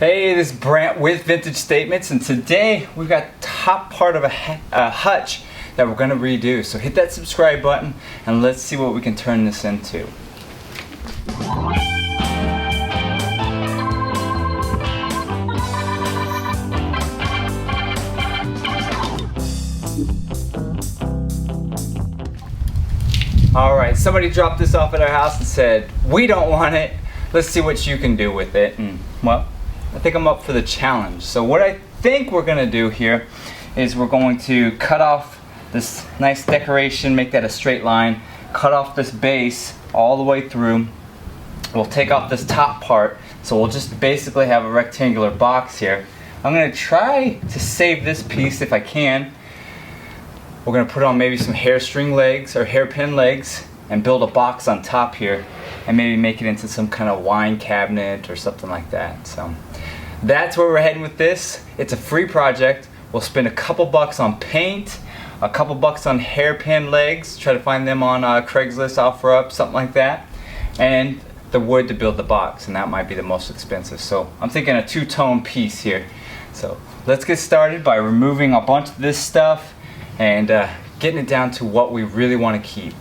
Hey, this is Brant with Vintage Statements, and today we've got top part of a hutch that we're going to redo. So hit that subscribe button and let's see what we can turn this into. Alright, somebody dropped this off at our house and said, we don't want it, let's see what you can do with it. And well, I think I'm up for the challenge. So what I think we're going to do here is we're going to cut off this nice decoration, make that a straight line, cut off this base all the way through. We'll take off this top part, so we'll just basically have a rectangular box here. I'm going to try to save this piece if I can. We're going to put on maybe some hairstring legs or hairpin legs and build a box on top here and maybe make it into some kind of wine cabinet or something like that. So that's where we're heading with this. It's a free project. We'll spend a couple bucks on paint, a couple bucks on hairpin legs, try to find them on Craigslist, OfferUp, something like that, and the wood to build the box, and that might be the most expensive. So I'm thinking a two-tone piece here. So let's get started by removing a bunch of this stuff and getting it down to what we really want to keep.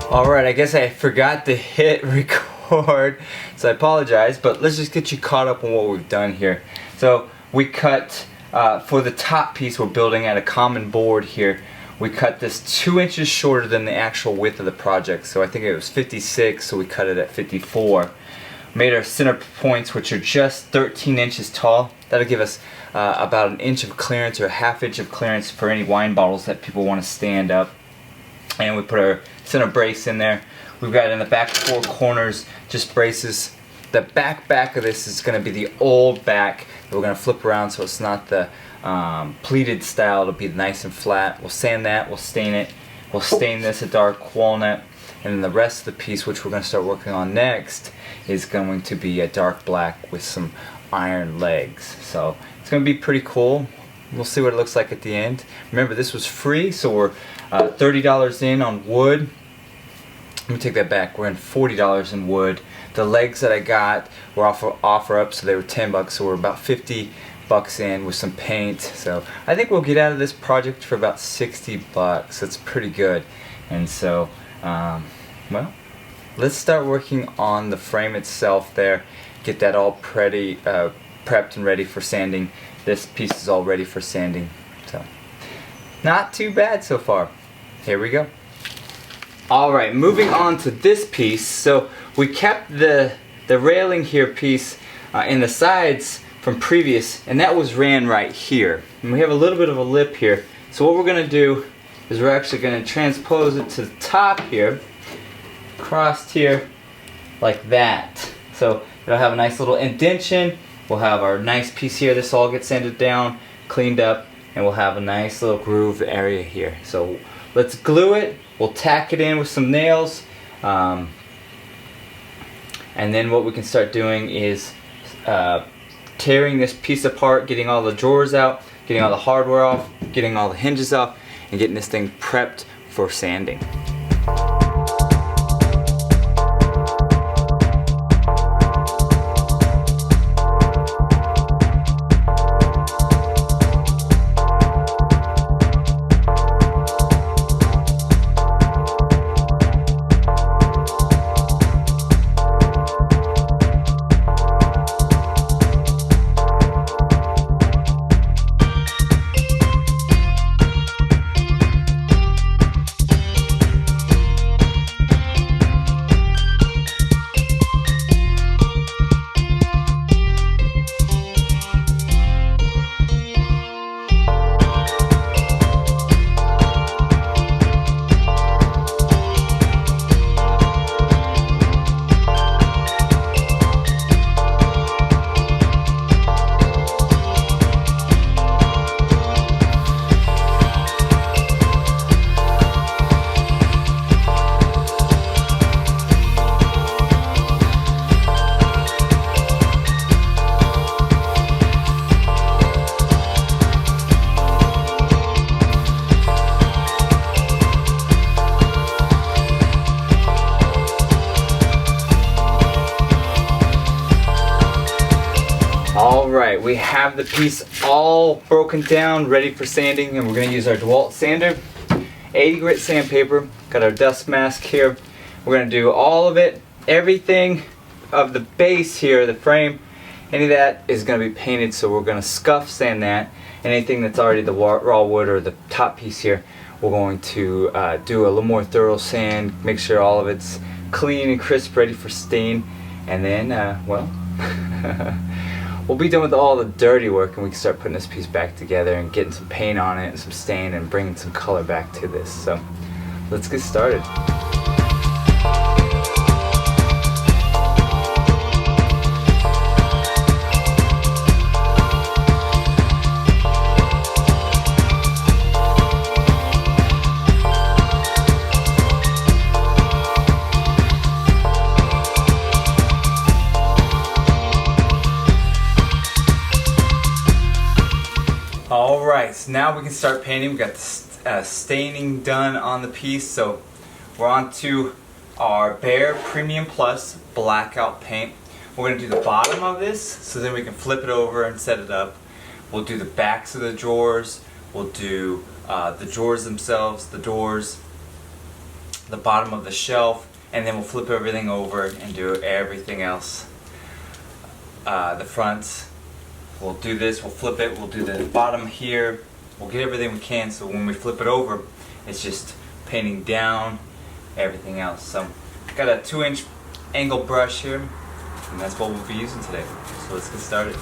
Alright, I guess I forgot to hit record, so I apologize, but let's just get you caught up on what we've done here. So we cut, for the top piece, we're building at a common board here. We cut this 2 inches shorter than the actual width of the project, so I think it was 56, so we cut it at 54. Made our center points, which are just 13 inches tall. That'll give us about an inch of clearance or a half inch of clearance for any wine bottles that people want to stand up. And we put our center brace in there. We've got in the back 4 corners just braces. The back of this is going to be the old back that we're going to flip around so it's not the pleated style. It'll be nice and flat. We'll sand that, we'll stain it. We'll stain this a dark walnut, and then the rest of the piece, which we're going to start working on next, is going to be a dark black with some iron legs. So it's going to be pretty cool. We'll see what it looks like at the end. Remember, this was free, so we're $30 in on wood. Let me take that back. We're in $40 in wood. The legs that I got were off of OfferUp, so they were 10 bucks, so we're about 50 bucks in with some paint. So I think we'll get out of this project for about 60 bucks. That's pretty good. And so, well, let's start working on the frame itself there. Get that all prepped and ready for sanding. This piece is all ready for sanding. So not too bad so far. Here we go. Alright, moving on to this piece. So we kept the railing here piece in the sides from previous, and that was ran right here. And we have a little bit of a lip here. So what we're going to do is we're actually going to transpose it to the top here, crossed here, like that. So it'll have a nice little indentation. We'll have our nice piece here. This all gets sanded down, cleaned up, and we'll have a nice little groove area here. So let's glue it. We'll tack it in with some nails. And then what we can start doing is tearing this piece apart, getting all the drawers out, getting all the hardware off, getting all the hinges off, and getting this thing prepped for sanding. we have the piece all broken down, ready for sanding, and we're going to use our DeWalt sander, 80 grit sandpaper, got our dust mask here. We're going to do all of it, everything of the base here, the frame, any of that is going to be painted, so we're going to scuff sand that. Anything that's already the raw wood or the top piece here, we're going to do a little more thorough sand, make sure all of it's clean and crisp, ready for stain, and then, well, we'll be done with all the dirty work and we can start putting this piece back together and getting some paint on it and some stain and bringing some color back to this. So let's get started. Alright, so now we can start painting. We got the staining done on the piece, so we're on to our Behr Premium Plus Blackout paint. We're going to do the bottom of this, so then we can flip it over and set it up. We'll do the backs of the drawers, we'll do the drawers themselves, the doors, the bottom of the shelf, and then we'll flip everything over and do everything else. The fronts. We'll do this, we'll flip it, we'll do the bottom here, we'll get everything we can, so when we flip it over, it's just painting down everything else. So, got a 2-inch angle brush here, and that's what we'll be using today. So let's get started.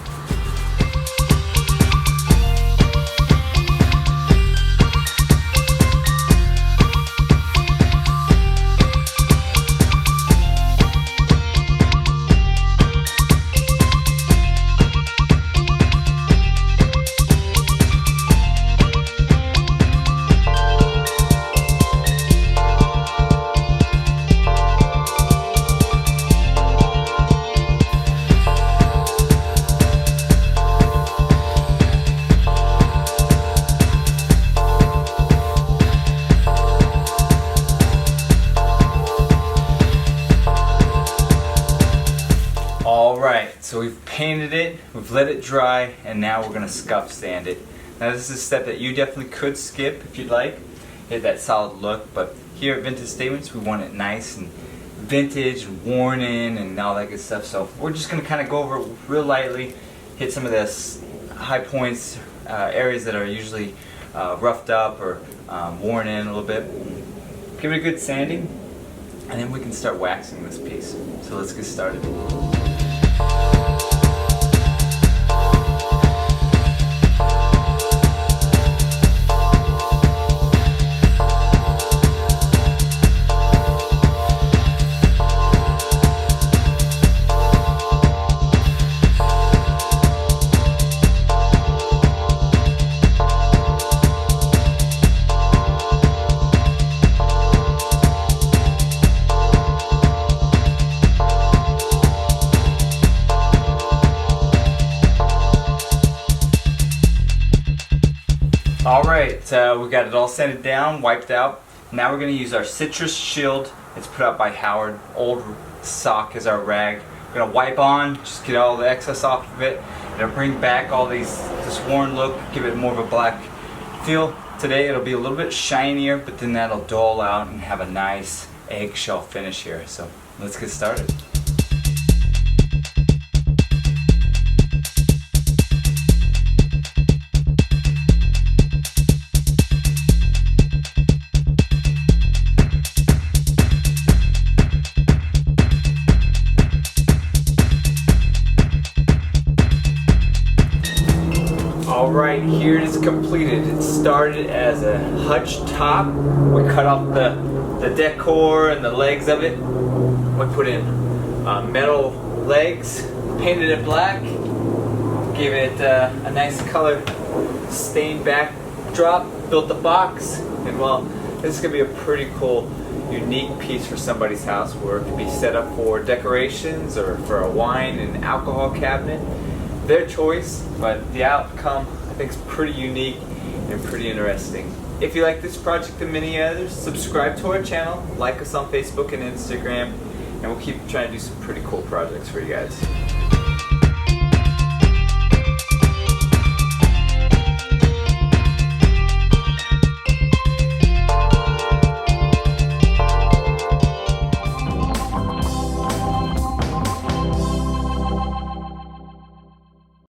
Alright, so we've painted it, we've let it dry, and now we're going to scuff sand it. Now this is a step that you definitely could skip if you'd like, get that solid look, but here at Vintage Statements we want it nice and vintage and worn in and all that good stuff, so we're just going to kind of go over it real lightly, hit some of the high points, areas that are usually roughed up or worn in a little bit. Give it a good sanding, and then we can start waxing this piece. So let's get started. Alright, we got it all sanded down, wiped out. Now we're going to use our Citrus Shield. It's put out by Howard. Old sock is our rag. We're going to wipe on, just get all the excess off of it. It'll bring back all this worn look, give it more of a black feel. Today it'll be a little bit shinier, but then that'll dull out and have a nice eggshell finish here. So let's get started. Alright, here it is completed. It started as a Hutch top. We cut off the decor and the legs of it. We put in metal legs, painted it black, gave it a nice color stained backdrop, built the box, and well, this is going to be a pretty cool, unique piece for somebody's house where it can be set up for decorations or for a wine and alcohol cabinet. Their choice, but the outcome I think is pretty unique and pretty interesting. If you like this project and many others, subscribe to our channel, like us on Facebook and Instagram, and we'll keep trying to do some pretty cool projects for you guys.